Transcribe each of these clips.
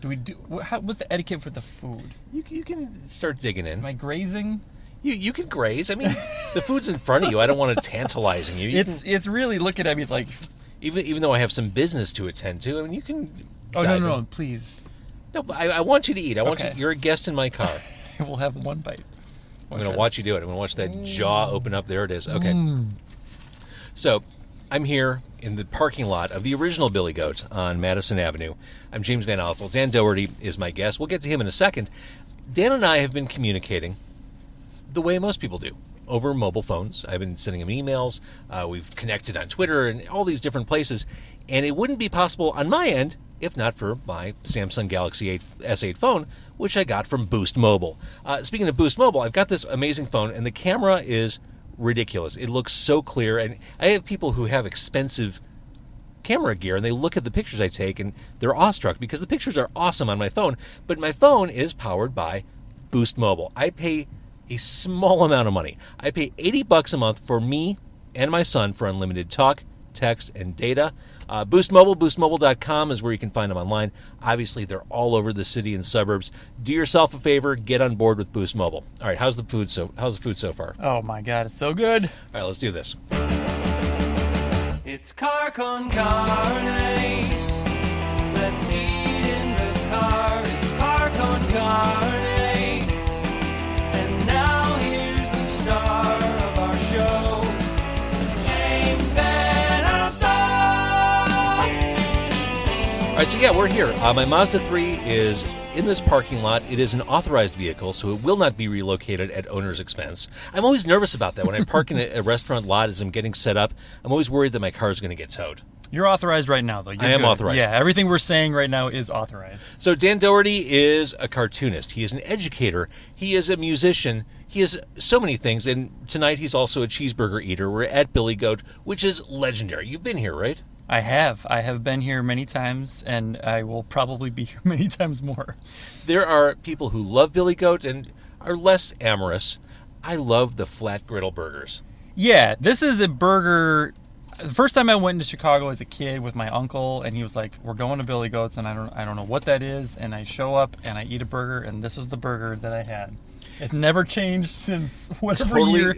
What's the etiquette for the food? You can start digging in. Am I grazing? You can graze. I mean, the food's in frnt of you. I don't want it tantalizing you. It's really looking at me. It's like even though I have some business to attend to. I mean, you can. Oh no, please. No, but I want you to eat. I want you. You're a guest in my car. We'll have one bite. I'm going to watch you do it. I'm going to watch that jaw open up. There it is. Okay. So, I'm here in the parking lot of the original Billy Goat on Madison Avenue. I'm James Van Ostel. Dan Dougherty is my guest. We'll get to him in a second. Dan and I have been communicating the way most people do, over mobile phones. I've been sending him emails. We've connected on Twitter and all these different places. And it wouldn't be possible on my end if not for my Samsung Galaxy S8 phone, which I got from Boost Mobile. Speaking of Boost Mobile, I've got this amazing phone, and the camera is ridiculous. It looks so clear. And I have people who have expensive camera gear, and they look at the pictures I take, and they're awestruck because the pictures are awesome on my phone. But my phone is powered by Boost Mobile. I pay a small amount of money. I pay $80 a month for me and my son for unlimited talk, text, and data. Boost Mobile, boostmobile.com is where you can find them online. Obviously, they're all over the city and suburbs. Do yourself a favor, get on board with Boost Mobile. All right, how's the food so far? Oh my God, it's so good. All right, let's do this. It's car con carne. Let's eat in the car. It's car con carne. And now here's the star of our show, James Van Ostel. All right, so yeah, we're here. My Mazda 3 is in this parking lot. It is an authorized vehicle, so it will not be relocated at owner's expense. I'm always nervous about that. When I park in a restaurant lot as I'm getting set up, I'm always worried that my car is going to get towed. You're authorized right now, though. You're I am good. authorized. Yeah, everything we're saying right now is authorized. So Dan Dougherty is a cartoonist. He is an educator. He is a musician. He is so many things. And tonight he's also a cheeseburger eater. We're at Billy Goat, which is legendary. You've been here, right? I have. I have been here many times, and I will probably be here many times more. There are people who love Billy Goat and are less amorous. I love the flat griddle burgers. Yeah, this is a burger. The first time I went into Chicago as a kid with my uncle, and he was like, "We're going to Billy Goat's," and I don't know what that is. And I show up and I eat a burger, and this was the burger that I had. It's never changed since whatever year.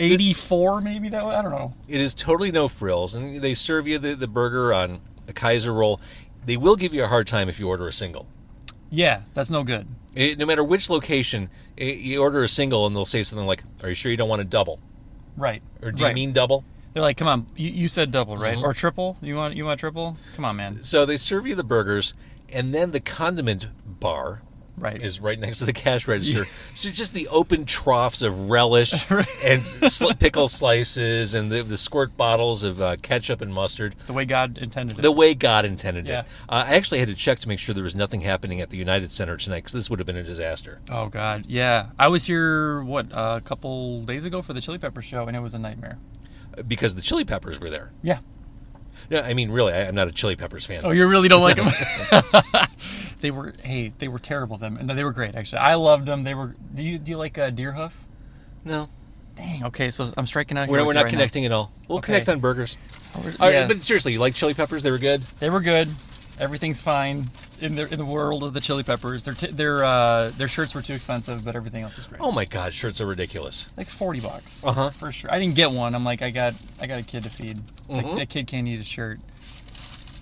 84 maybe that was? I don't know. It is totally no frills, and they serve you the burger on a Kaiser roll. They will give you a hard time if you order a single. Yeah, that's no good. No matter which location, you order a single, and they'll say something like, "Are you sure you don't want a double?" Right. Or do you mean double? They're like, "Come on, you said double, right? Or triple? You want triple? Come on, man." So they serve you the burgers, and then the condiment bar is right next to the cash register. So just the open troughs of relish and pickle slices and the squirt bottles of ketchup and mustard. The way God intended it. The way God intended it. I actually had to check to make sure there was nothing happening at the United Center tonight, because this would have been a disaster. Oh, God. Yeah. I was here, a couple days ago for the Chili Peppers show, and it was a nightmare. Because the Chili Peppers were there. Yeah. No, I mean, really, I'm not a Chili Peppers fan. Oh, you really don't like them? They were terrible, them. And they were great, actually. I loved them. They were. Do you like Deer Hoof? No. Dang. Okay, so I'm striking out here. We're not connecting at all. We'll connect on burgers. But seriously, you like Chili Peppers? They were good. They were good. Everything's fine in the world of the Chili Peppers. Their shirts were too expensive, but everything else is great. Oh my God, shirts are ridiculous. Like $40. For sure. I didn't get one. I'm like, I got a kid to feed. That kid can't eat a shirt.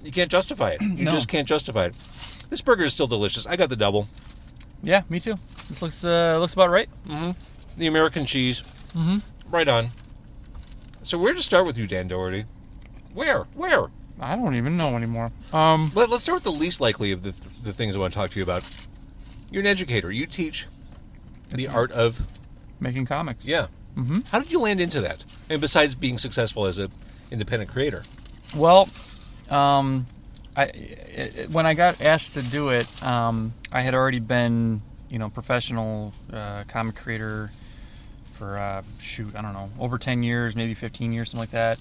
You can't justify it. You just can't justify it. This burger is still delicious. I got the double. Yeah, me too. This looks about right. The American cheese. Right on. So where to start with you, Dan Dougherty? Where? I don't even know anymore. Let's start with the least likely of the things I want to talk to you about. You're an educator. You teach the art of making comics. Yeah. How did you land into that? And besides being successful as an independent creator? Well, when I got asked to do it, I had already been, professional comic creator for, I don't know, over 10 years, maybe 15 years, something like that.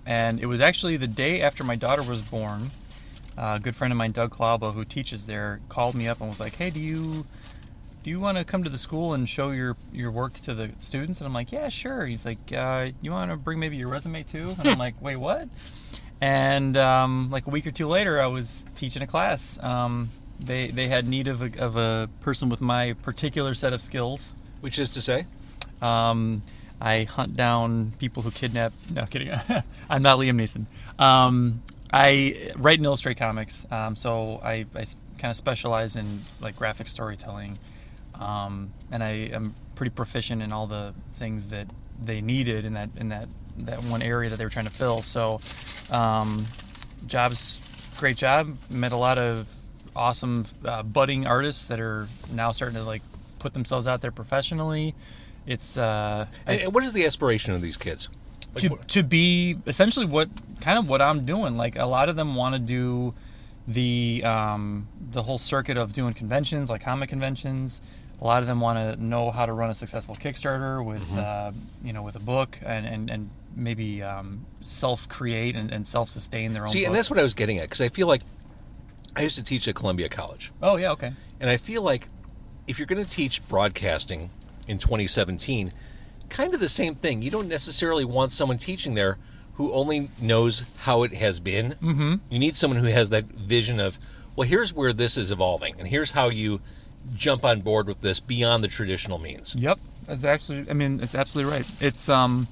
And it was actually the day after my daughter was born. A good friend of mine, Doug Klauba, who teaches there, called me up and was like, "Hey, do you want to come to the school and show your work to the students?" And I'm like, "Yeah, sure." He's like, "You want to bring maybe your resume too?" And I'm like, "Wait, what?" And like a week or two later, I was teaching a class. they had need of a person with my particular set of skills. Which is to say? I hunt down people who kidnap. No, kidding. I'm not Liam Neeson. I write and illustrate comics, so I kind of specialize in like graphic storytelling, and I am pretty proficient in all the things that they needed in that one area that they were trying to fill. So, great job. Met a lot of awesome budding artists that are now starting to like put themselves out there professionally. It's and what is the aspiration of these kids? Like, to be essentially what I'm doing. Like a lot of them want to do the whole circuit of doing conventions, like comic conventions. A lot of them want to know how to run a successful Kickstarter with with a book and maybe self-create and self-sustain their own. See, book. and that's what I was getting at, because I feel like I used to teach at Columbia College. Oh yeah, okay. And I feel like if you're going to teach broadcasting in 2017, kind of the same thing. You don't necessarily want someone teaching there who only knows how it has been. Mm-hmm. You need someone who has that vision of, well, here's where this is evolving, and here's how you jump on board with this beyond the traditional means. Yep, it's absolutely right. It's the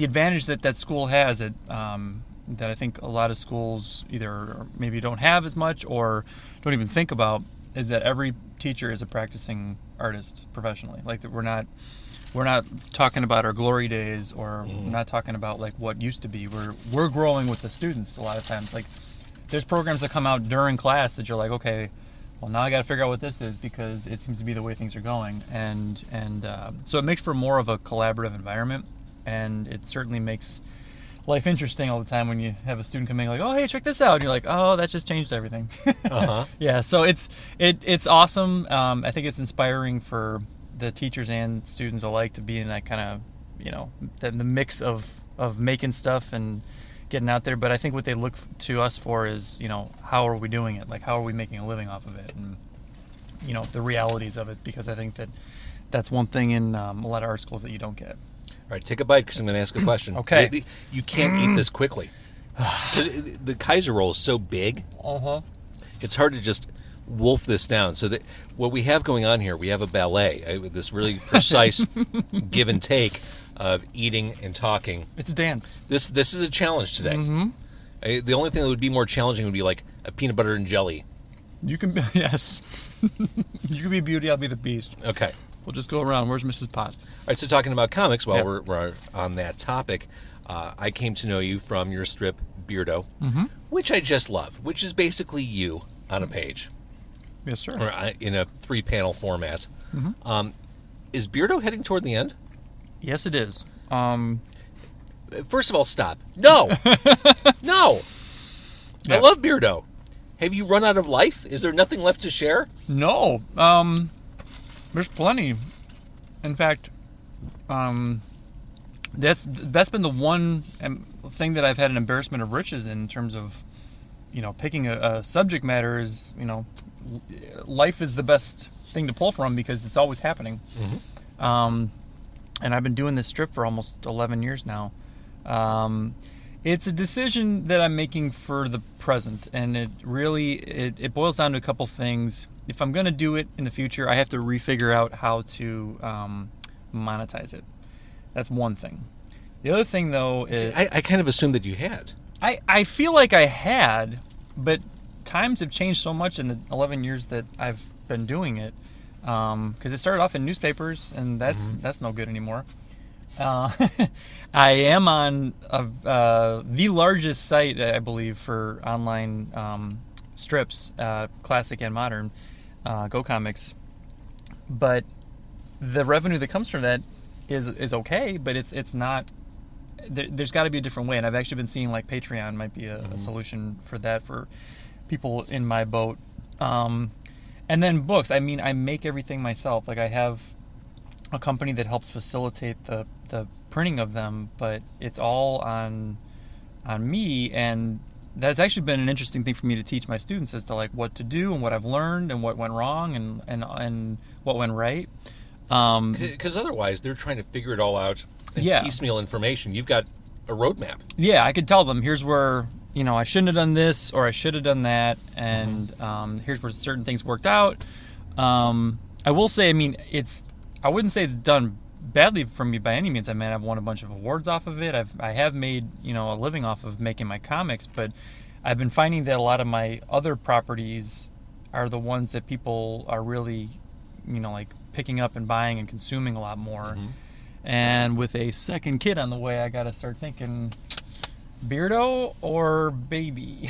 advantage that school has that I think a lot of schools either maybe don't have as much or don't even think about is that every teacher is a practicing artist professionally. Like that we're not talking about our glory days, or we're not talking about like what used to be. We're growing with the students a lot of times. Like there's programs that come out during class that you're like, okay, well now I got to figure out what this is because it seems to be the way things are going, and so it makes for more of a collaborative environment, and it certainly makes life interesting all the time when you have a student come in like, oh hey, check this out, and you're like, oh, that just changed everything. Yeah, so it's awesome. I think it's inspiring for the teachers and students alike to be in that kind of the mix of making stuff and getting out there. But I think what they look to us for is how are we doing it, like how are we making a living off of it, and the realities of it, because I think that's one thing in a lot of art schools that you don't get. All right, take a bite because I'm going to ask a question. Okay. You can't eat this quickly. Because the Kaiser roll is so big, it's hard to just wolf this down. So that what we have going on here, we have a ballet, this really precise give and take of eating and talking. It's a dance. This is a challenge today. The only thing that would be more challenging would be like a peanut butter and jelly. You can, yes. You can be Beauty, I'll be the Beast. Okay. We'll just go around. Where's Mrs. Potts? All right, so talking about comics, while we're on that topic, I came to know you from your strip, Beardo, which I just love, which is basically you on a page. Yes, sir. Or in a 3-panel format. Is Beardo heading toward the end? Yes, it is. First of all, stop. No! No! Yes. I love Beardo. Have you run out of life? Is there nothing left to share? No. There's plenty. In fact, that's been the one thing that I've had an embarrassment of riches in terms of, picking a subject matter is, life is the best thing to pull from because it's always happening. And I've been doing this strip for almost 11 years now. It's a decision that I'm making for the present, and it really it boils down to a couple things. If I'm going to do it in the future, I have to refigure out how to monetize it. That's one thing. The other thing, though, is... See, I kind of assumed that you had. I feel like I had, but times have changed so much in the 11 years that I've been doing it. Because it started off in newspapers, and that's no good anymore. I am on the largest site, I believe, for online strips, classic and modern, Go Comics. But the revenue that comes from that is okay, but it's not. There's got to be a different way, and I've actually been seeing like Patreon might be a solution for that for people in my boat. And then books. I mean, I make everything myself. Like I have a company that helps facilitate the printing of them, but it's all on me, and that's actually been an interesting thing for me to teach my students as to like what to do and what I've learned and what went wrong and what went right. Because otherwise they're trying to figure it all out and piecemeal information. You've got a roadmap. Yeah, I could tell them here's where I shouldn't have done this or I should have done that, and here's where certain things worked out. I will say, I mean, I wouldn't say it's done badly for me by any means. I mean, I've won a bunch of awards off of it. I have made, a living off of making my comics, but I've been finding that a lot of my other properties are the ones that people are really, like picking up and buying and consuming a lot more. And with a second kid on the way, I got to start thinking Beardo or baby.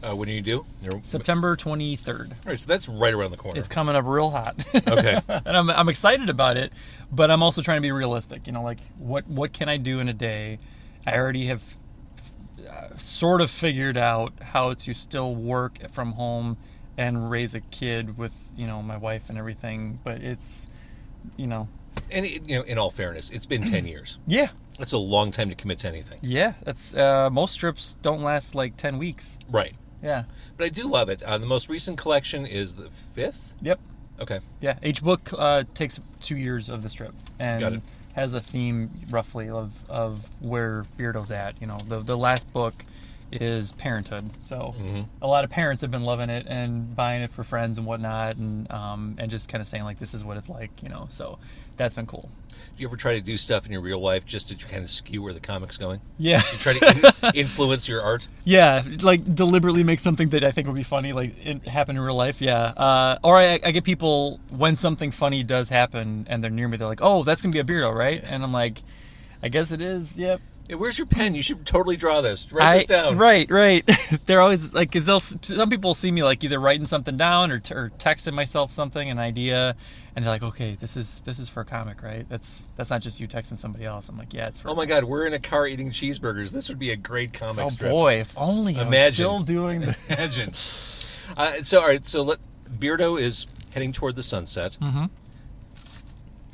When are you due? September 23rd. All right, so that's right around the corner. It's coming up real hot. Okay. And I'm excited about it, but I'm also trying to be realistic. Like what can I do in a day? I already have sort of figured out how to still work from home and raise a kid with, my wife and everything, but it's, And, in all fairness, it's been 10 years. Yeah. That's a long time to commit to anything. Yeah. That's most strips don't last like 10 weeks. Right. Yeah. But I do love it. The most recent collection is the 5th? Yep. Okay. Yeah. Each book takes 2 years of the strip and Got it. has a theme roughly of where Beardo's at. The last book is parenthood. So a lot of parents have been loving it and buying it for friends and whatnot, and just kind of saying like, this is what it's like, so that's been cool. Do you ever try to do stuff in your real life just to kind of skew where the comic's going? Yeah. You try to influence your art? Yeah, like deliberately make something that I think would be funny, like it happened in real life. Yeah. Or I get people, when something funny does happen and they're near me, they're like, oh, that's going to be a Beardo, right? And I'm like, I guess it is. Yep. Hey, where's your pen? You should totally draw this. Write this down. Right. They're always like, because some people see me like either writing something down or texting myself something, an idea, and they're like, okay, this is for a comic, right? That's not just you texting somebody else. I'm like, yeah, it's for. Oh my God, we're in a car eating cheeseburgers. This would be a great comic strip. Oh boy, if only I was still doing the. Imagine. So all right, so Beardo is heading toward the sunset.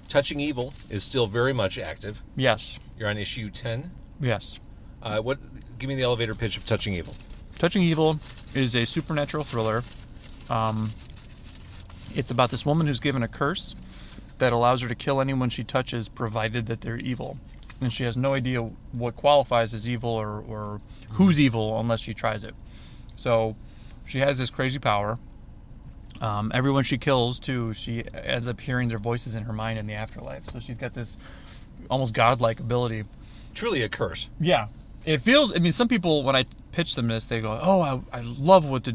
Touching Evil is still very much active. Yes. You're on issue 10. Yes. Give me the elevator pitch of Touching Evil. Touching Evil is a supernatural thriller. It's about this woman who's given a curse that allows her to kill anyone she touches, provided that they're evil. And she has no idea what qualifies as evil or who's evil unless she tries it. So she has this crazy power. Everyone she kills, too, she ends up hearing their voices in her mind in the afterlife. So she's got this almost godlike ability. Truly a curse. Yeah. It feels, I mean, some people, when I pitch them this, they go, oh, I love what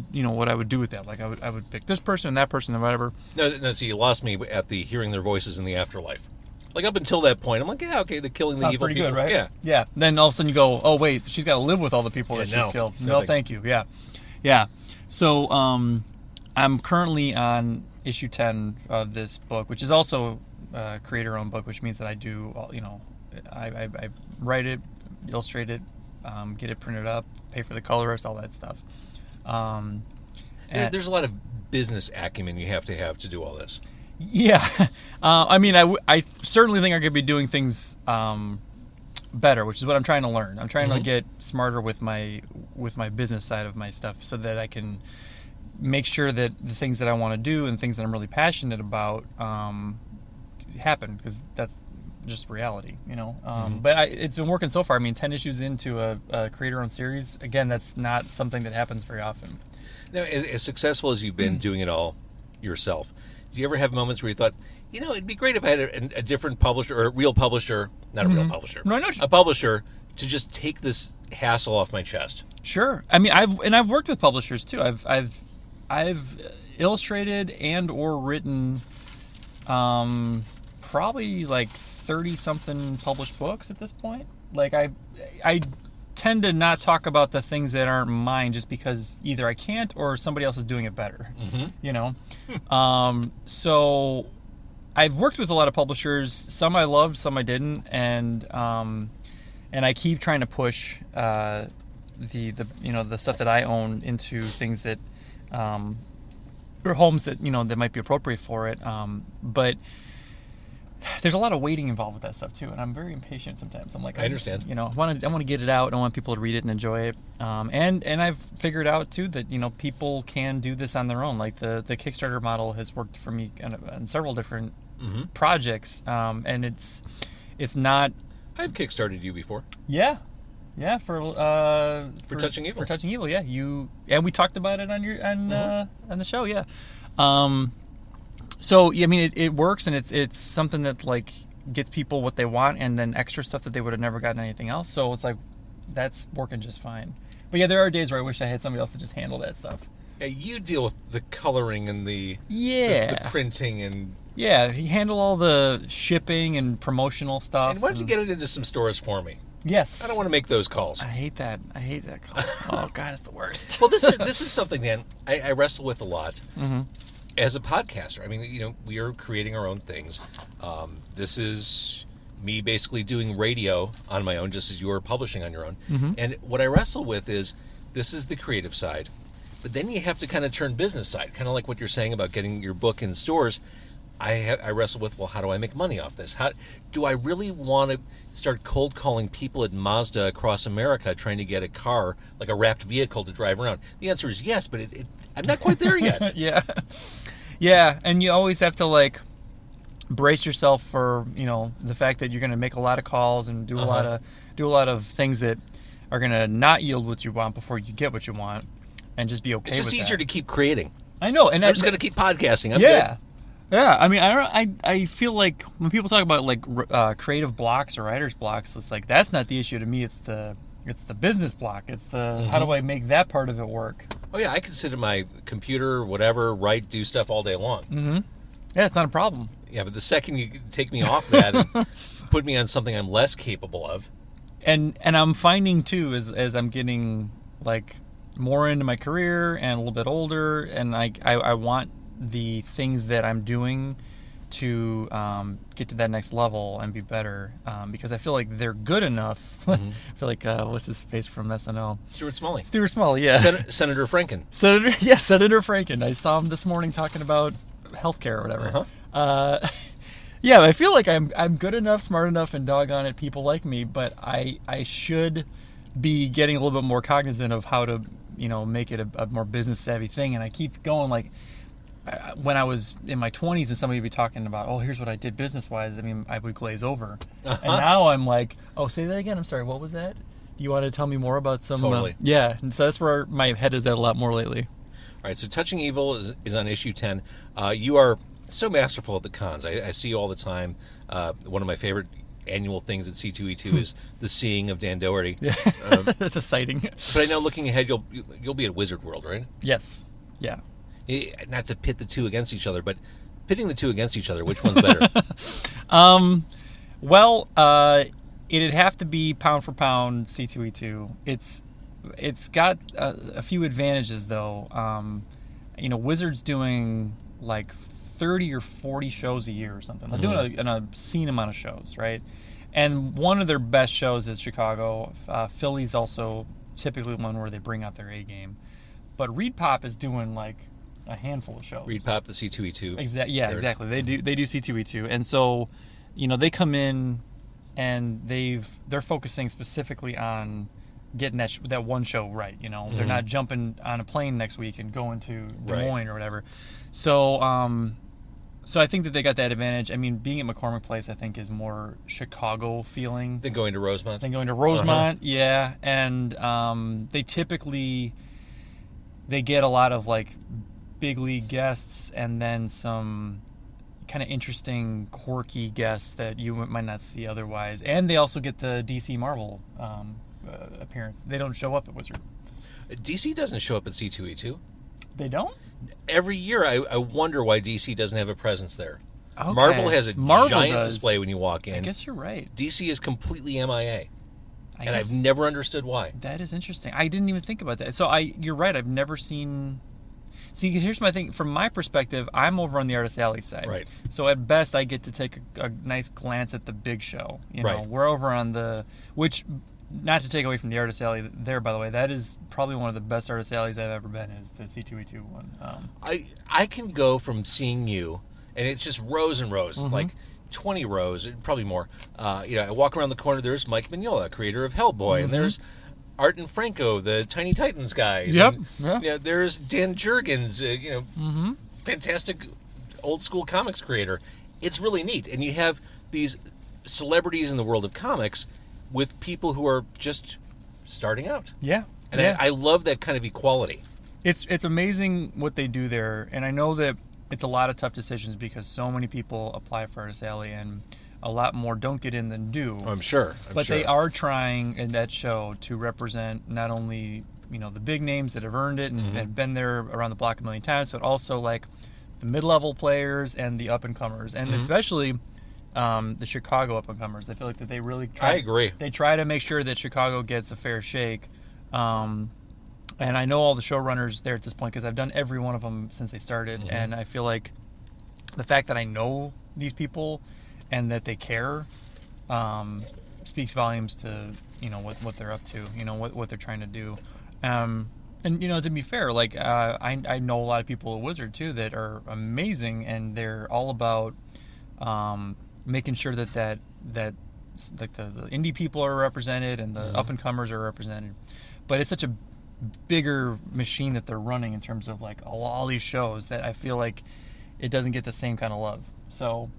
I would do with that. Like, I would pick this person and that person and whatever. No, see, you lost me at the hearing their voices in the afterlife. Like, up until that point, I'm like, yeah, okay, they're killing the evil pretty people. Good, right? Yeah. Yeah. Then all of a sudden you go, oh, wait, she's got to live with all the people that she's killed. No, thank you. Yeah. Yeah. So, I'm currently on issue 10 of this book, which is also a creator-owned book, which means that I do, I write it, illustrate it, get it printed up, pay for the colorist, all that stuff. And there's a lot of business acumen you have to do all this. Yeah. I mean, I certainly think I could be doing things better, which is what I'm trying to learn. I'm trying to get smarter with my business side of my stuff so that I can make sure that the things that I want to do and things that I'm really passionate about happen, because that's just reality, But it's been working so far. I mean, 10 issues into a creator-owned series, again, that's not something that happens very often. Now, as successful as you've been doing it all yourself, do you ever have moments where you thought, it'd be great if I had a different publisher, or a real publisher, not a real publisher, No, a publisher to just take this hassle off my chest? Sure. I mean, I've worked with publishers too. I've illustrated and or written probably like 30-something published books at this point. Like I tend to not talk about the things that aren't mine just because either I can't or somebody else is doing it better. So I've worked with a lot of publishers. Some I loved, some I didn't, and I keep trying to push the stuff that I own into things that or homes that that might be appropriate for it. But there's a lot of waiting involved with that stuff too, and I'm very impatient sometimes. I'm like, I understand. I want to get it out. I want people to read it and enjoy it. And I've figured out too that people can do this on their own. Like the Kickstarter model has worked for me on several different projects. And it's not. I've kickstarted you before. Yeah. Yeah, For Touching Evil. For Touching Evil, yeah. And we talked about it on the show, yeah. So I mean, it works, and it's something that like gets people what they want, and then extra stuff that they would have never gotten anything else. So it's like that's working just fine. But yeah, there are days where I wish I had somebody else to just handle that stuff. Yeah, you deal with the coloring and the printing and you handle all the shipping and promotional stuff. And why don't you get it into some stores for me? Yes. I don't want to make those calls. I hate that call. Oh God, it's the worst. Well, this is something, Dan, I wrestle with a lot. Mm-hmm. As a podcaster. I mean, we are creating our own things. This is me basically doing radio on my own, just as you are publishing on your own. Mm-hmm. And what I wrestle with is, this is the creative side, but then you have to kind of turn business side, kind of like what you're saying about getting your book in stores. I wrestle with, well, how do I make money off this? How do I really want to start cold calling people at Mazda across America trying to get a car, like a wrapped vehicle to drive around? The answer is yes, but I'm not quite there yet. Yeah, and you always have to like brace yourself for the fact that you're going to make a lot of calls and do a lot of things that are going to not yield what you want before you get what you want, and just be okay. It's just with easier that. to keep creating. I know, and I'm just going to keep podcasting. I'm yeah. good. Yeah, I mean, I feel like when people talk about like creative blocks or writer's blocks, it's like that's not the issue to me. It's the business block. It's the how do I make that part of it work? Oh yeah, I can sit at my computer, whatever, write, do stuff all day long. Mm-hmm. Yeah, it's not a problem. Yeah, but the second you take me off that and put me on something I'm less capable of, and I'm finding too as I'm getting like more into my career and a little bit older, and I want the things that I'm doing to get to that next level and be better, because I feel like they're good enough. Mm-hmm. I feel like what's his face from SNL? Stuart Smalley, yeah. Senator Franken. Senator Franken. I saw him this morning talking about healthcare or whatever. Yeah, I feel like I'm good enough, smart enough, and doggone it, people like me. But I should be getting a little bit more cognizant of how to make it a more business savvy thing. And I keep going like. When I was in my 20s and somebody would be talking about, oh, here's what I did business-wise, I mean, I would glaze over. And now I'm like, oh, say that again. I'm sorry, what was that? You want to tell me more about some... Totally. Yeah, and so that's where my head is at a lot more lately. All right, so Touching Evil is on issue 10. You are so masterful at the cons. I see you all the time. One of my favorite annual things at C2E2 is the seeing of Dan Dougherty. Yeah, that's a sighting. But I know looking ahead, you'll be at Wizard World, right? Yes, yeah. Not to pit the two against each other, but pitting the two against each other, which one's better? Well, it'd have to be pound for pound C2E2. It's got a few advantages though. Wizard's doing like 30 or 40 shows a year or something. They're doing an obscene amount of shows, right? And one of their best shows is Chicago. Philly's also typically one where they bring out their A game. But Reed Pop is doing like a handful of shows. Reed Pop, the C2E2. Exactly. They do C2E2, and so, they come in, and they're focusing specifically on getting that one show right. They're not jumping on a plane next week and going to Des Moines or whatever. So, so I think that they got that advantage. I mean, being at McCormick Place, I think, is more Chicago feeling than going to Rosemont. Yeah, and they typically. They get a lot of like big league guests and then some kind of interesting, quirky guests that you might not see otherwise. And they also get the DC Marvel appearance. They don't show up at Wizard. DC doesn't show up at C2E2. They don't? Every year I wonder why DC doesn't have a presence there. Okay. Marvel has a giant display when you walk in. I guess you're right. DC is completely MIA. I've never understood why. That is interesting. I didn't even think about that. So you're right. I've never seen... See, here's my thing. From my perspective, I'm over on the Artist Alley side. Right. So at best, I get to take a nice glance at the big show. Right. We're over on the... Which, not to take away from the Artist Alley there, by the way, that is probably one of the best Artist Alleys I've ever been, is the C2E2 one. I can go from seeing you, and it's just rows and rows, like 20 rows, probably more. I walk around the corner, there's Mike Mignola, creator of Hellboy, and there's Art and Franco, the Tiny Titans guys. Yep. And, there's Dan Jurgens, fantastic old school comics creator. It's really neat. And you have these celebrities in the world of comics with people who are just starting out. Yeah. And yeah. I love that kind of equality. It's amazing what they do there, and I know that it's a lot of tough decisions because so many people apply for Artist Alley, and a lot more don't get in than do. I'm sure. But they are trying in that show to represent not only the big names that have earned it and, and been there around the block a million times, but also like the mid-level players and the up-and-comers, and especially the Chicago up-and-comers. I feel like that they really try. I agree. They try to make sure that Chicago gets a fair shake. And I know all the showrunners there at this point because I've done every one of them since they started. And I feel like the fact that I know these people and that they care speaks volumes to, what they're up to, what they're trying to do. And, to be fair, like I know a lot of people at Wizard, too, that are amazing. And they're all about making sure that like the indie people are represented and the up-and-comers are represented. But it's such a bigger machine that they're running in terms of like all these shows that I feel like it doesn't get the same kind of love. So,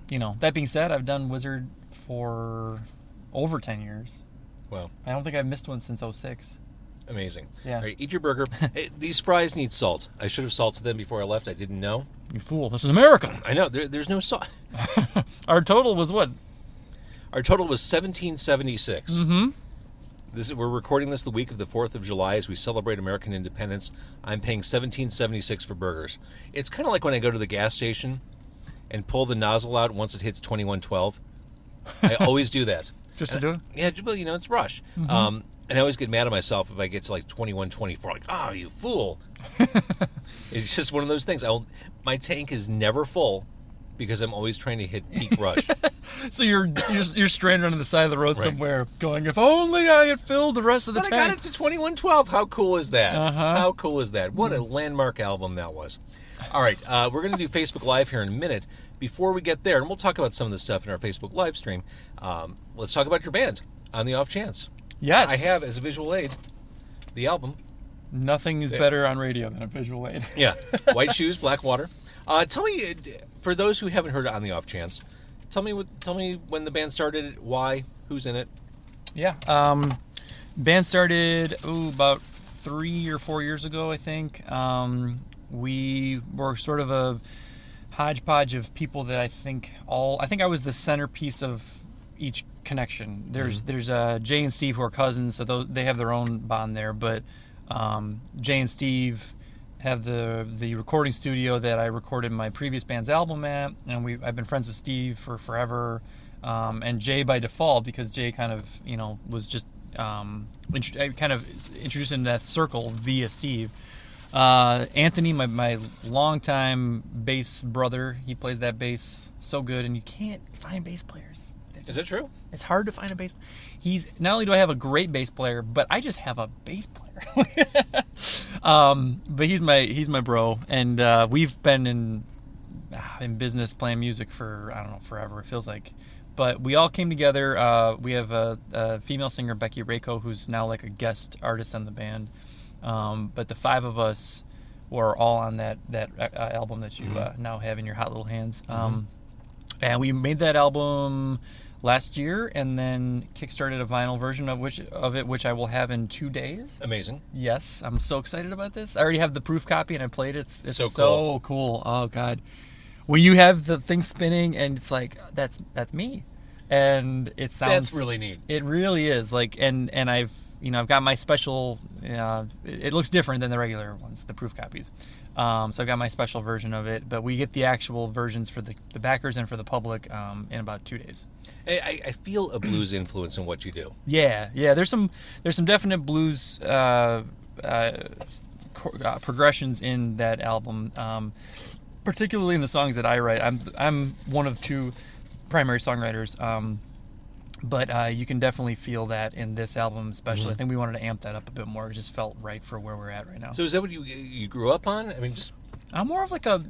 that being said, I've done Wizard for over 10 years. Wow. I don't think I've missed one since 06. Amazing. Yeah. All right, eat your burger. Hey, these fries need salt. I should have salted them before I left. I didn't know. You fool. This is America. I know. There's no salt. Our total was what? Our total was $17.76. Mm-hmm. We're recording this the week of the 4th of July as we celebrate American independence. I'm paying $17.76 for burgers. It's kind of like when I go to the gas station and pull the nozzle out once it hits 21.12. I always do that. Just to do it? Yeah, well, it's rush. And I always get mad at myself if I get to like 21.24. Like, oh, you fool. It's just one of those things. My tank is never full because I'm always trying to hit peak rush. So you're stranded on the side of the road somewhere going, if only I had filled the rest of the But tank. I got it to 21.12. How cool is that? Uh-huh. How cool is that? What a landmark album that was. All right, we're going to do Facebook Live here in a minute. Before we get there, and we'll talk about some of this stuff in our Facebook Live stream, let's talk about your band, On the Off Chance. Yes. I have, as a visual aid, the album. Nothing is better on radio than a visual aid. Yeah. White Shoes, Black Water. Tell me, for those who haven't heard it On the Off Chance, tell me when the band started, why, who's in it. Yeah. Band started about 3 or 4 years ago, I think. We were sort of a hodgepodge of people that I think I was the centerpiece of each connection. There's Jay and Steve who are cousins, so they have their own bond there. But Jay and Steve have the recording studio that I recorded my previous band's album at, and I've been friends with Steve for forever, and Jay by default because Jay kind of was just kind of introduced into that circle via Steve. Anthony, my longtime bass brother, he plays that bass so good, and you can't find bass players. Is it true? It's hard to find a bass. He's not only do I have a great bass player, but I just have a bass player. But he's my bro, and we've been in business playing music for I don't know forever. It feels like, but we all came together. We have a female singer, Becky Rako, who's now like a guest artist on the band. But the five of us were all on that album that you now have in your hot little hands. And we made that album last year, and then kickstarted a vinyl version of it, which I will have in 2 days. Amazing. Yes, I'm so excited about this. I already have the proof copy, and I played it. It's so cool. Oh God, when you have the thing spinning, and it's like that's me, and it sounds That's really neat. It really is like, and I've got my special. It looks different than the regular ones, the proof copies. So I've got my special version of it, but we get the actual versions for the backers and for the public in about 2 days. I feel a blues influence in what you do. Yeah. There's some definite blues progressions in that album, particularly in the songs that I write. I'm one of two primary songwriters. But you can definitely feel that in this album, especially. I think we wanted to amp that up a bit more. It just felt right for where we're at right now. So is that what you grew up on? I mean, just I'm more of like a.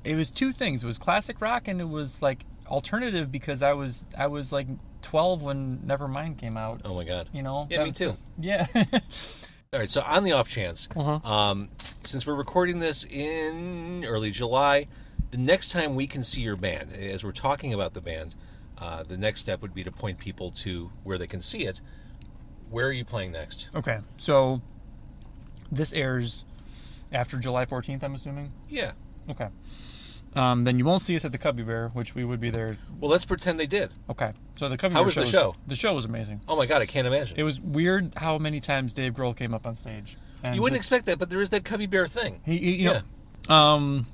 It was two things. It was classic rock, and it was like alternative because I was like 12 when Nevermind came out. Oh my God. Yeah, me too. Yeah. All right. So on the off chance, since we're recording this in early July, the next time we can see your band, as we're talking about the band. The next step would be to point people to where they can see it. Where are you playing next? Okay, so this airs after July 14th, I'm assuming? Yeah. Okay. Then you won't see us at the Cubby Bear, which we would be there. Well, let's pretend they did. Okay. So the Cubby How Bear was the show? The show was amazing. Oh my God, I can't imagine. It was weird how many times Dave Grohl came up on stage. And You wouldn't expect that, but there is that Cubby Bear thing. you know,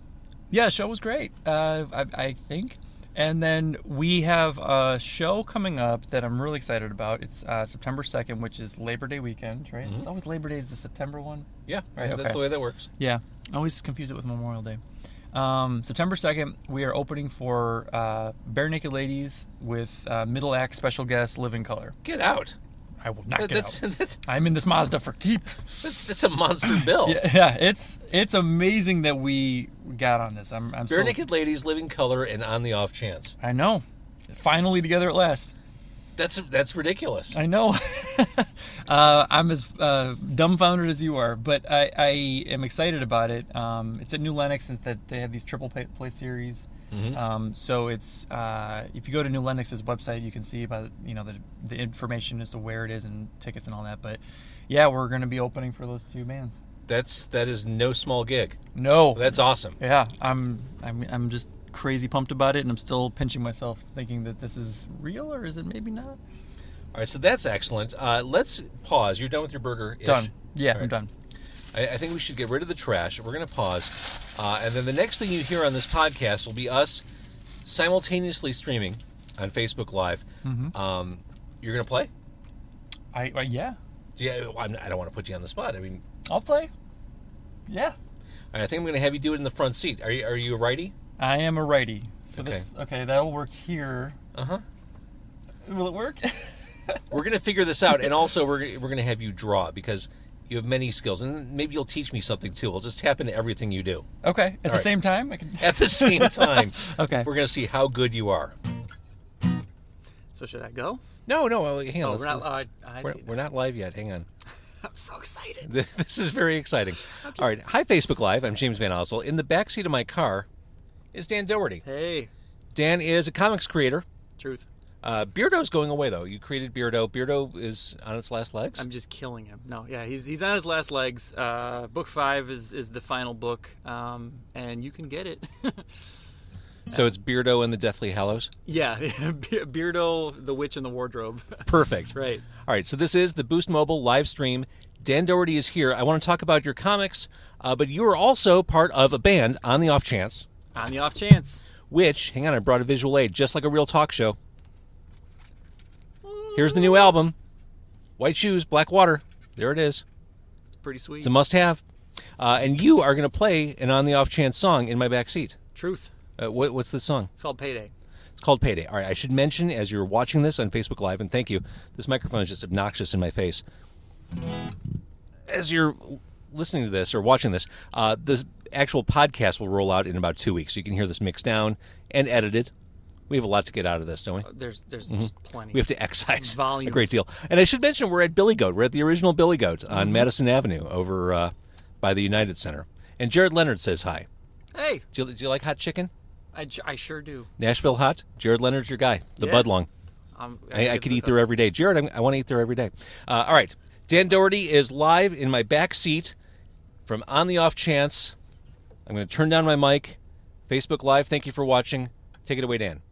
yeah, the show was great, I think. And then we have a show coming up that I'm really excited about. It's September 2nd, which is Labor Day weekend, right? It's always Labor Day is the September one. Yeah, Right, that's okay. the way that works. Yeah, I always confuse it with Memorial Day. September 2nd, we are opening for Bare Naked Ladies with middle act special guest Living Color. Get out. I will not get out. That's I'm in this Mazda for keep. a monster bill. Yeah, it's amazing that we got on this. I'm Bare so, Naked Ladies, Living Color, and On the Off Chance. I know. Finally together at last. That's ridiculous. I know. I'm as dumbfounded as you are, but I am excited about it. It's at New Lenox since that they have these triple play series. So it's if you go to New Lenox's website, you can see about the information as to where it is and tickets and all that. But yeah, we're going to be opening for those two bands. That is no small gig. No, That's awesome. yeah, I'm just crazy pumped about it, and I'm still pinching myself thinking that this is real or is it maybe not? All right, so that's excellent. Let's pause. You're done with your burger? Done. Yeah, All I'm done. I think we should get rid of the trash. We're going to pause. And then the next thing you hear on this podcast will be us simultaneously streaming on Facebook Live. You're going to play? Yeah, Yeah, I don't want to put you on the spot. I mean, I'll play. Yeah. I think I'm going to have you do it in the front seat. Are you a righty? I am a righty. So Okay. that'll work here. Uh-huh. Will it work? We're going to figure this out, and also we're going to have you draw because you have many skills, and maybe you'll teach me something too. We'll just tap into everything you do. Okay. At the right. same time? I can... At the same time, Okay. we're going to see how good you are. So should I go? No, hang on. I We're not live yet. Hang on. I'm so excited. This is very exciting. All right. Hi, Facebook Live. I'm James Van Osel. In the backseat of my car is Dan Dougherty. Hey. Dan is a comics creator. Truth. Beardo's going away, though. You created Beardo. Beardo is on its last legs? I'm just killing him. No, yeah, he's on his last legs. Book 5 is the final book, and you can get it. So it's Beardo and the Deathly Hallows? Yeah, Beardo, the Witch in the Wardrobe. Perfect. Right. All right, so this is the Boost Mobile live stream. Dan Dougherty is here. I want to talk about your comics, but you are also part of a band, On the Off Chance. On the off chance. Which, hang on, I brought a visual aid, just like a real talk show. Here's the new album, White Shoes, Black Water. There it is. It's pretty sweet. It's a must-have. And you are going to play an On the Off Chance song in my back seat. Truth. What's this song? It's called Payday. It's called Payday. All right, I should mention, as you're watching this on Facebook Live, and thank you, this microphone is just obnoxious in my face. As you're listening to this or watching this, the actual podcast will roll out in about 2 weeks, so you can hear this mixed down and edited. We have a lot to get out of this, don't we? There's just plenty. We have to excise Volumes. a great deal. And I should mention we're at Billy Goat. We're at the original Billy Goat on Madison Avenue over by the United Center. And Jared Leonard says hi. Hey, Do you like hot chicken? I sure do. Nashville hot? Jared Leonard's your guy. The Yeah. Budlong. I could eat there every day. Jared, I want to eat there every day. All right. Dan Dougherty is live in my back seat from On the Off Chance. I'm going to turn down my mic. Facebook Live, thank you for watching. Take it away, Dan.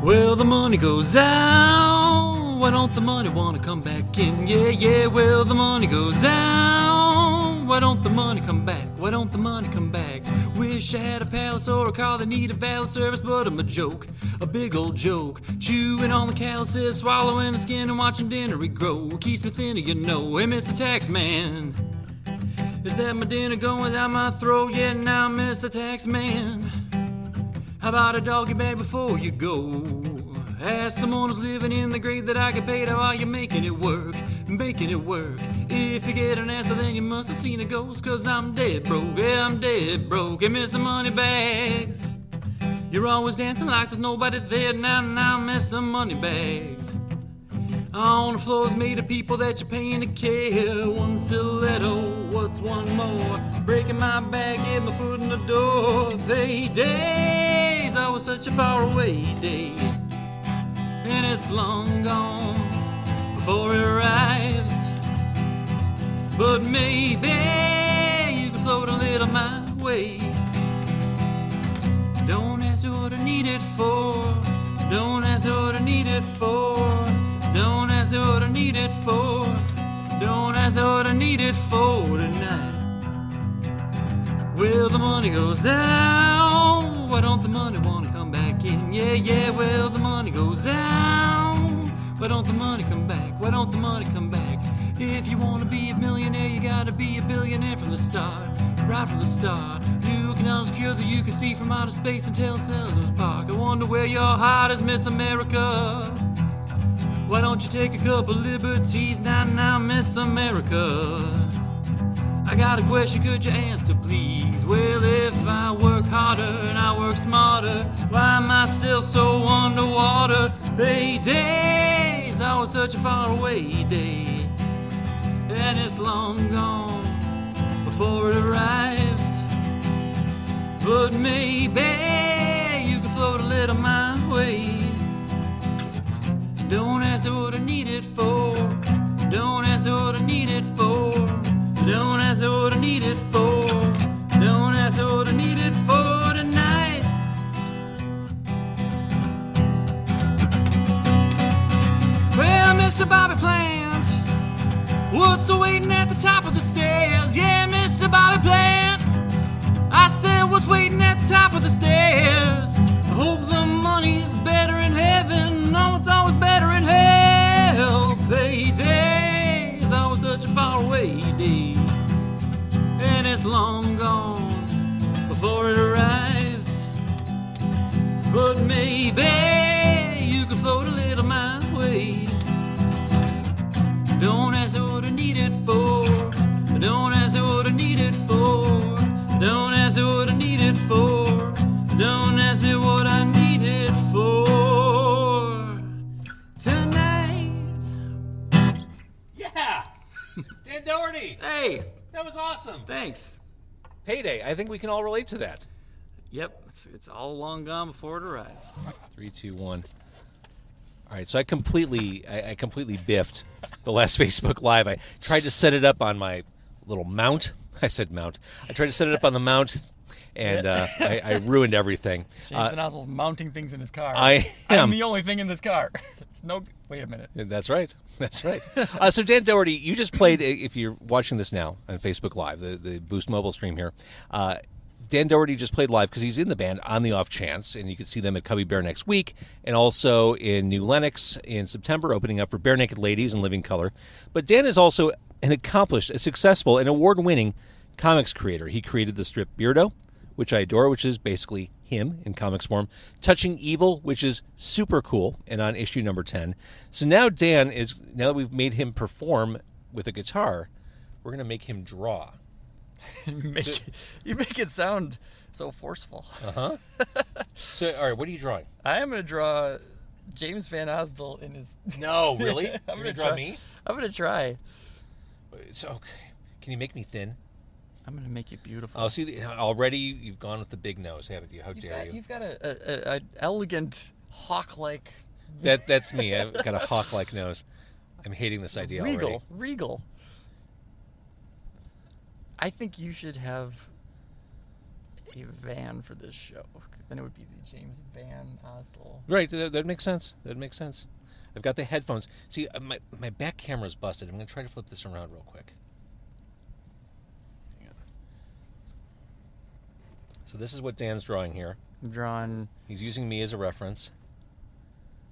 Well, the money goes out. Why don't the money want to come back in? Yeah, yeah, well, the money goes out. Why don't the money come back? Why don't the money come back? Wish I had a palace or a car that needed valet service, but I'm a joke, a big old joke. Chewing on the calluses, swallowing the skin and watching dinner regrow. Keeps me thinner, you know. Hey, Mr. Taxman, is that my dinner going down my throat? Yeah, now, Mr. Taxman, how about a doggy bag before you go? Ask someone who's living in the grade that I get paid while you're making it work, making it work. If you get an answer, then you must have seen a ghost, 'cause I'm dead broke, yeah, I'm dead broke. Hey, Mr. Moneybags, You're always dancing like there's nobody there. Now, Mr. Moneybags. On the floor is made of people that you're paying to care. One stiletto, what's one more? Breaking my back, get my foot in the door. Days, always such a faraway day. And it's long gone before it arrives. But maybe you can float a little my way. Don't ask me what I need it for. Don't ask me what I need it for. Don't ask me what I need it for. Don't ask me what I need it for tonight. Well, the money goes down. Why don't the money wanna come back in? Yeah, well, the money goes down. Why don't the money come back? Why don't the money come back? If you wanna be a millionaire, you gotta be a billionaire from the start. Right from the start. You can obscure that you can see from outer space and tell cells apart. I wonder where your heart is, Miss America. Why don't you take a couple liberties now, Miss America? I got a question, could you answer, please? Well, if I work harder and I work smarter, why am I still so underwater? Hey, days, I was such a faraway day, and it's long gone before it arrives. But maybe you can float a little my way. Don't ask me what I need it for. Don't ask me what I need it for. Don't ask me what I need it for. Don't ask me what I need it for tonight. Well, Mr. Bobby Plant, what's waiting at the top of the stairs? Yeah, Mr. Bobby Plant, I said what's waiting at the top of the stairs? I hope the money's better in heaven. No, it's always better in hell. Paydays, always such a faraway day, and it's long gone before it arrives. But maybe you can float a little my way. Don't ask me what I need it for. Don't ask me what I need it for. Don't ask me what I need it for. Don't ask me what I need it for tonight. Yeah! Dan Dougherty! Hey, That was awesome. thanks. Payday. I think we can all relate to that. Yep, it's all long gone before it arrives. 3, 2, 1. All right, so I completely biffed the last Facebook Live. I tried to set it up on my little mount. I said mount. I tried to set it up on the mount, and I ruined everything. James Van Ossel's mounting things in his car. I'm I'm the only thing in this car. No, wait a minute. That's right. That's right. So Dan Dougherty, you just played, if you're watching this now on Facebook Live, the Boost Mobile stream here, Dan Dougherty just played live because he's in the band on the off chance, and you can see them at Cubby Bear next week, and also in New Lenox in September, opening up for Bare Naked Ladies in Living Color. But Dan is also an accomplished, a successful, and award-winning comics creator. He created the strip Beardo, which I adore, which is basically him in comics form. Touching Evil, which is super cool, and on issue number 10. So now Dan is, now that we've made him perform with a guitar, we're going to make him draw. You make it sound so forceful. Uh-huh. So, all right, what are you drawing? I am going to draw James Van Osdel in his... No, really? You're I'm going to gonna draw me? I'm going to try. So, okay. Can you make me thin? I'm going to make it beautiful. Oh, see, already you've gone with the big nose, haven't you? How dare you? You've got an elegant hawk-like... That's me. I've got a hawk-like nose. I'm hating this idea already. Regal. I think you should have a van for this show. Then it would be the James Van Osdel. Right, that makes sense. That makes sense. I've got the headphones. See, my back camera's busted. I'm going to try to flip this around real quick. Hang on. So this is what Dan's drawing here. I'm drawing He's using me as a reference.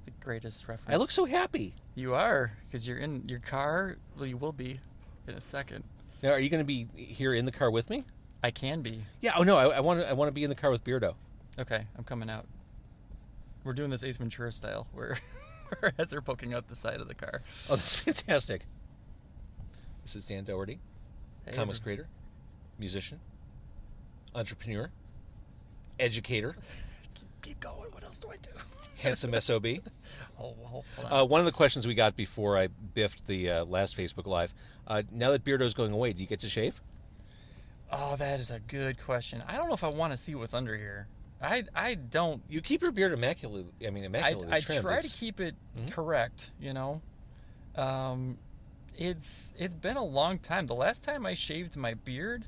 the greatest reference. I look so happy. You are, because you're in your car. Well, you will be in a second. Now, are you going to be here in the car with me? I can be. Yeah. Oh no, I want to be in the car with Beardo. Okay, I'm coming out. We're doing this Ace Ventura style, where our heads are poking out the side of the car. Oh, that's fantastic. This is Dan Dougherty, Hey, comics creator, musician, entrepreneur, educator. keep going. What else do I do? Handsome SOB. Hold on. One of the questions we got before I biffed the last Facebook Live, now that Beardo's going away, do you get to shave? Oh, that is a good question. I don't know if I want to see what's under here. I don't. You keep your beard immaculately I trimmed. try to keep it correct, you know. It's been a long time. The last time I shaved my beard,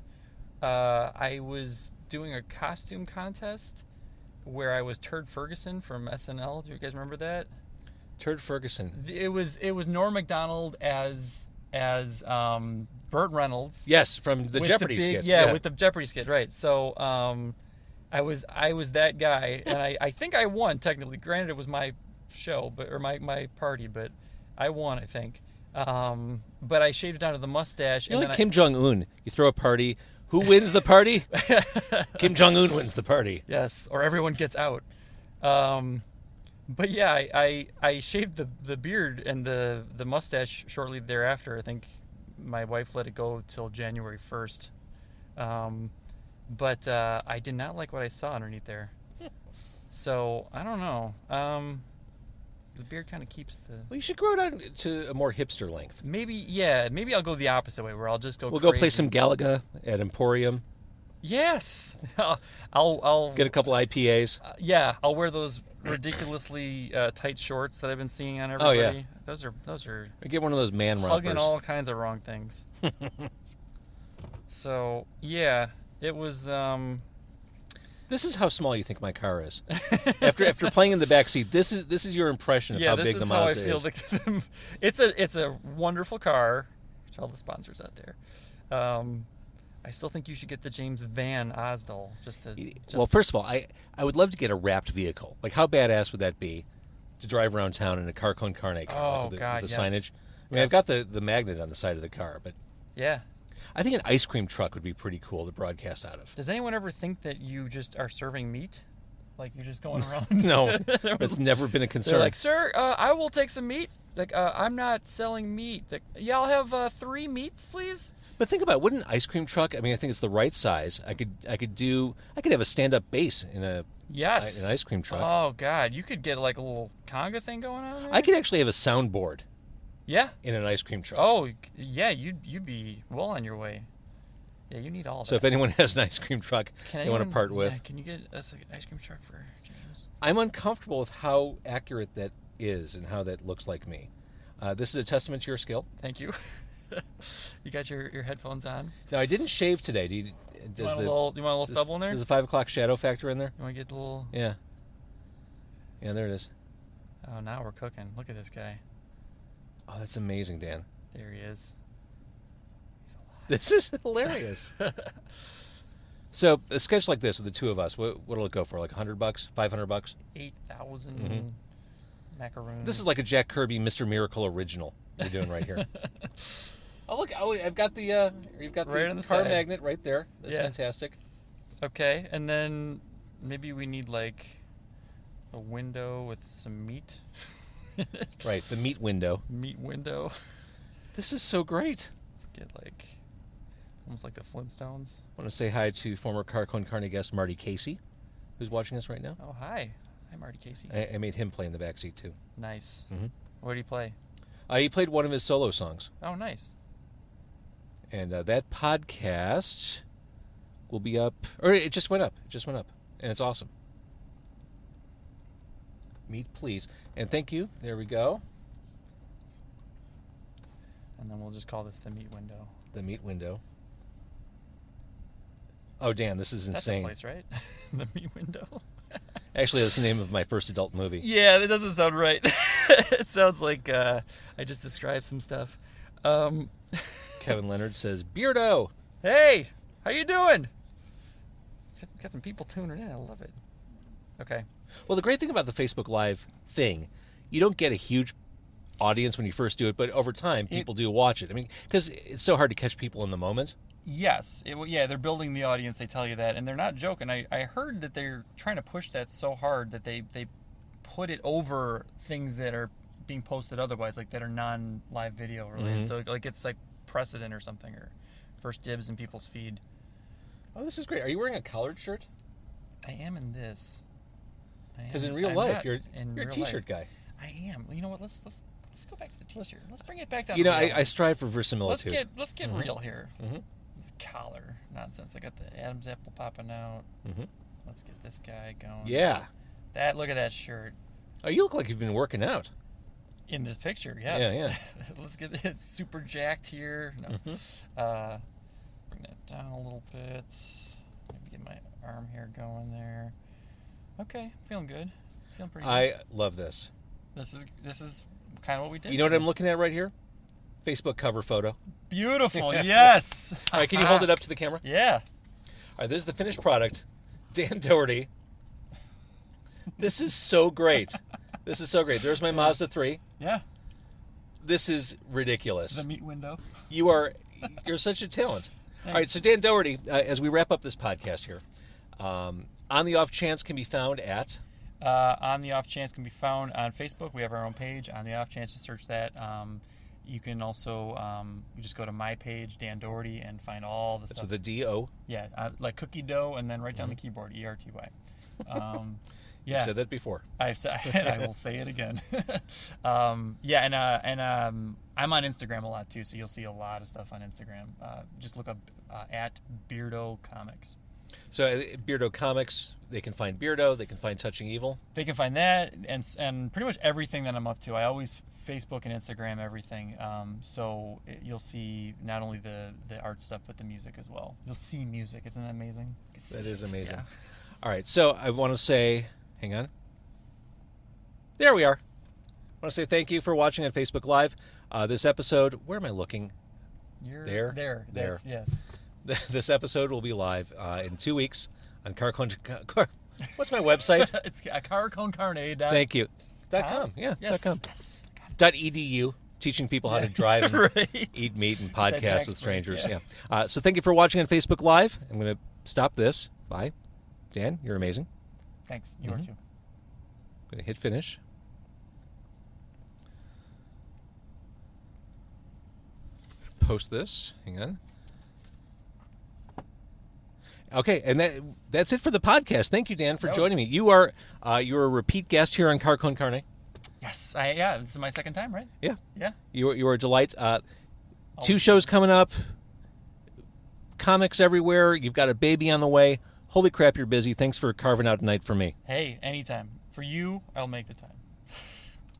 I was doing a costume contest where I was Turd Ferguson from SNL. Do you guys remember that? Turd Ferguson. It was Norm Macdonald as Burt Reynolds. Yes, from the Jeopardy skit. Yeah, with the Jeopardy skit, right? So I was that guy, and I think I won technically. Granted, it was my show, or my party, but I won, I think. But I shaved it down to the mustache. You're like Kim Jong-un. You throw a party. Who wins the party? Kim Jong-un wins the party. Yes, or everyone gets out. But yeah, I shaved the beard and the mustache shortly thereafter. I think my wife let it go till January 1st. But I did not like what I saw underneath there. So, I don't know. The beard kind of keeps the... Well, you should grow it out to a more hipster length. Maybe I'll go the opposite way, where I'll just go We'll crazy. go play some Galaga at Emporium. Yes! I'll Get a couple IPAs. Yeah, I'll wear those ridiculously tight shorts that I've been seeing on everybody. Oh, yeah. Those are Or get one of those man hugging rompers. all kinds of wrong things. So, yeah, it was... This is how small you think my car is. After playing in the back seat, this is your impression of how big the Mazda is. It's a wonderful car. To all the sponsors out there. I still think you should get the James Van Osdale. Well, first of all, I would love to get a wrapped vehicle. Like, how badass would that be to drive around town in a car con carne car? Oh, like with God, the yes. signage. I mean, Yes. I've got the magnet on the side of the car, but Yeah. I think an ice cream truck would be pretty cool to broadcast out of. Does anyone ever think that you just are serving meat? Like you're just going around? No, that's never been a concern. They're like, sir, I will take some meat. Like, I'm not selling meat. Like, yeah, I'll have 3 meats, please. But think about it, wouldn't an ice cream truck? I mean, I think it's the right size. I could have a stand-up base in an ice cream truck. Oh God, you could get like a little conga thing going on there. I could actually have a soundboard. Yeah. In an ice cream truck. Oh yeah, you'd be well on your way. Yeah, you need all that. So if anyone has an ice cream truck they want to part with, yeah, can you get us an ice cream truck for James? I'm uncomfortable with how accurate that is and how that looks like me. This is a testament to your skill. Thank you. You got your headphones on. Now I didn't shave today. Do you want a little stubble in there? There's a 5 o'clock shadow factor in there. You want to get the little? Yeah. Yeah, there it is. Oh, now we're cooking. Look at this guy. Oh, that's amazing, Dan. There he is. He's alive. This is hilarious. So a sketch like this with the two of us, what'll it go for? Like $100, $500? 8,000 macaroons. This is like a Jack Kirby Mr. Miracle original you're doing right here. Oh look! Oh, I've got the you've got right the on the car side. magnet right there. That's Yeah. fantastic. Okay, and then maybe we need like a window with some meat. Right, the meat window. Meat window. This is so great. Let's get like almost like the Flintstones. I want to say hi to former Car Con Carne guest Marty Casey, who's watching us right now. Oh, hi. Hi, Marty Casey. I made him play in the backseat too. Nice. Mhm. What did he play? He played one of his solo songs. Oh, nice. And that podcast will be up, or it just went up. It just went up, and it's awesome. Meat, please, and thank you. There we go. And then we'll just call this the meat window. The meat window. Oh, Dan, this is That's insane. the place, right? The meat window. Actually, that's the name of my first adult movie. Yeah, that doesn't sound right. It sounds like I just described some stuff. Kevin Leonard says, Beardo! Hey, how you doing? Got some people tuning in. I love it. Okay. Well, the great thing about the Facebook Live thing, you don't get a huge audience when you first do it, but over time, people do watch it. I mean, because it's so hard to catch people in the moment. Yes. They're building the audience. They tell you that. And they're not joking. I heard that they're trying to push that so hard that they put it over things that are being posted otherwise, like that are non-live video related. Mm-hmm. So like it's like precedent or something, or first dibs in people's feed. Oh, this is great. Are you wearing a collared shirt? I am in this. Because in real I'm life, not you're in a real T-shirt life. guy. I am. You know what? Let's go back to the T-shirt. Let's bring it back down. You know, to real. I strive for verisimilitude. Let's get real here. Mhm. This collar nonsense. I got the Adam's apple popping out. Mm-hmm. Let's get this guy going. Yeah. Look at that shirt. Oh, you look like you've been working out. In this picture, yes. Yeah. Let's get this super jacked here. No. Mm-hmm. Bring that down a little bit. Maybe get my arm hair going there. Okay, feeling good. Feeling pretty good. I love this. This is kind of what we did. You know what I'm looking at right here? Facebook cover photo. Beautiful, yes. All right, can you hold it up to the camera? Yeah. All right, this is the finished product. Dan Dougherty. This is so great. This is so great. There's my Mazda 3. Yeah. This is ridiculous. The meat window. You're such a talent. All right, so Dan Dougherty, as we wrap up this podcast here, On the Off Chance can be found at... On the Off Chance can be found on Facebook. We have our own page, On the Off Chance, to search that. You can also you just go to my page, Dan Dougherty, and find all the That's stuff. with a D-O. Yeah, like cookie dough, and then right down the keyboard, ERTY. Yeah, You've said that before. I will say it again. Yeah, and I'm on Instagram a lot too, so you'll see a lot of stuff on Instagram. Just look up at Beardo Comics. So Beardo Comics, they can find Beardo, they can find Touching Evil. They can find that and pretty much everything that I'm up to. I always Facebook and Instagram everything. So you'll see not only the art stuff, but the music as well. You'll see music. Isn't that amazing? That is amazing. Yeah. All right, so I want to say, hang on. There we are. I want to say thank you for watching on Facebook Live. This episode, where am I looking? You're There. There. Yes. This episode will be live in 2 weeks on what's my website? It's carconcarne. Thank you. .com. Yeah. Yes. .com. Yes. .edu. Teaching people how to drive and Right. eat meat and That podcast tax with break, strangers. yeah. Yeah. So thank you for watching on Facebook Live. I'm going to stop this. Bye. Dan, you're amazing. Thanks. You are too. I'm going to hit finish. Post this. Hang on. Okay, and that's it for the podcast. Thank you, Dan, for joining me. You're a repeat guest here on Car Con Carne. Yes. This is my second time, right? Yeah. Yeah. You are a delight. 2 shows coming up. Comics everywhere. You've got a baby on the way. Holy crap, you're busy. Thanks for carving out a night for me. Hey, anytime. For you, I'll make the time.